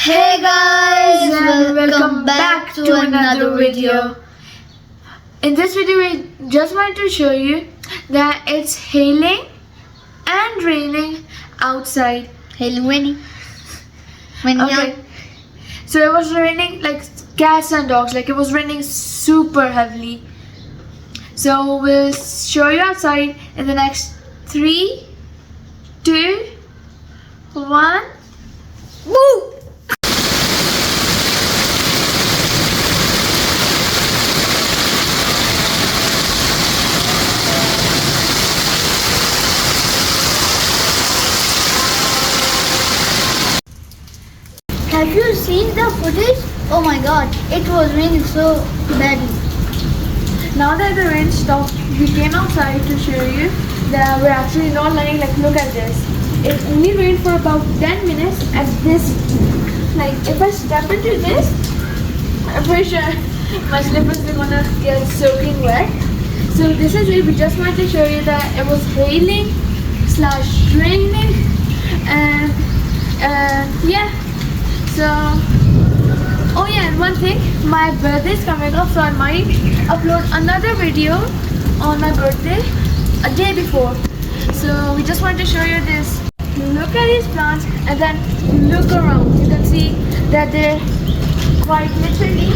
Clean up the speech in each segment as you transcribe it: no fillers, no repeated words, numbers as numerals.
Hey guys, welcome back to another video. In this video we just want to show you that it's hailing and raining outside. Hailing, raining. Okay. So it was raining like cats and dogs, like it was raining super heavily. So we'll show you outside in the next 3, 2, 1. Woo! Have you seen the footage? Oh my god, it was raining so badly. Now that the rain stopped, we came outside to show you that we're actually not lying. Like, look at this. It only rained for about 10 minutes at this. Like, if I step into this, I'm pretty sure my slippers are gonna get soaking wet. So this is it. We just wanted to show you that it was hailing / raining, and yeah. So, oh yeah, and one thing, my birthday is coming up, so I might upload another video on my birthday a day before. So we just wanted to show you this. Look at these plants and then look around. You can see that there are quite literally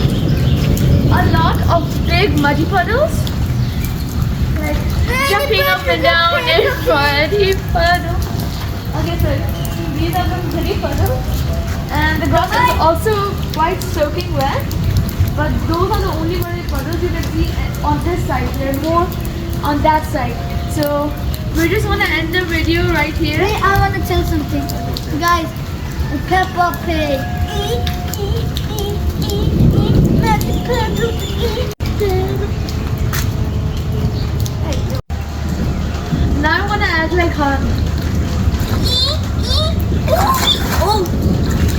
a lot of big muddy puddles, like jumping up and down in muddy puddles. Okay, so these are the muddy puddles. And the grass is also quite soaking wet, but those are the only muddy puddles you can see on this side. There are more on that side. So we just want to end the video right here. Wait, I want to tell something. Guys, Peppa Pig. Now I want to act like her. Oh!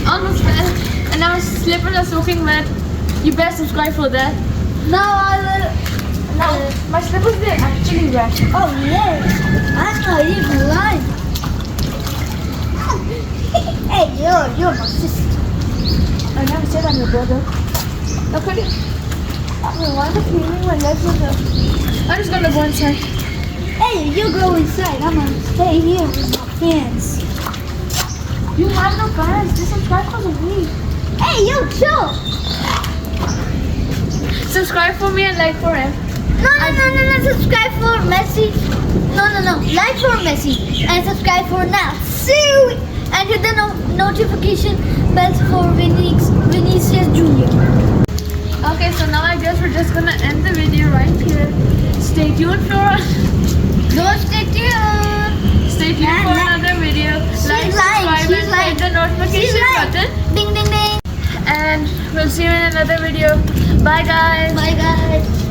Almost there. And now slippers are soaking wet. You better subscribe for that. Now I will. Now my slippers, they're actually wet. Oh yes, I'm not even lying. Hey, you're my sister. I never said I'm your brother. Look at it. Why am I cleaning my legs with her? I'm just gonna go inside. Hey, you go inside. I'm gonna stay here with my fans. You have no fans. Just subscribe for me. Hey, you chill. Subscribe for me and like for him. No. Subscribe for Messi. No. Like for Messi and subscribe for now. See, and hit the notification bells for Vinicius Junior. Okay, so now I guess we're just gonna end the video right here. Stay tuned for Don't stay tuned. Stay tuned for another video. Like, subscribe, and hit the notification button. Ding ding ding. And we'll see you in another video. Bye guys. Bye guys.